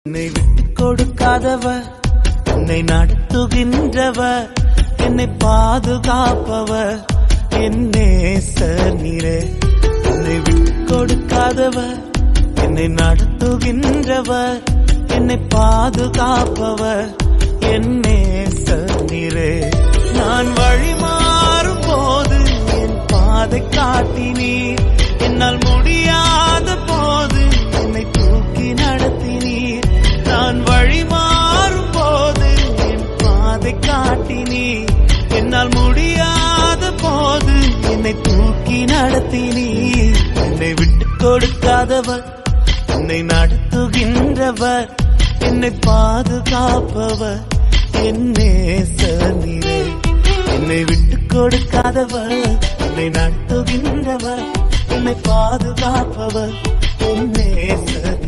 என்னை விட்டு கொடுக்காதவர், என்னை நடத்துகின்றவர், என்னை பாதுகாப்பவர், என் நேசர் நீரே. என்னை விட்டு கொடுக்காதவர், என்னை நடத்துகின்றவர், என்னை பாதுகாப்பவர், என் நேசர் நீரே. நான் வழி மாறும் போது என் பாதை காட்டினீர், என்னால் முடியாத போது என்னை தூக்கி நடத்தினீர். நான் வழி மாறும் போது என் பாதை காட்டினீர், என்னால் முடியாத போது என்னை தூக்கி நடத்தினீர். என்னை விட்டு கொடுக்காதவர், என்னை நடத்துகின்றவர், என்னை பாதுகாப்பவர், என் நேசர் நீரே. என்னை விட்டு கொடுக்காதவர், என்னை நடத்துகின்றவர், என்னை பாதுகாப்பவர், என் நேசர்.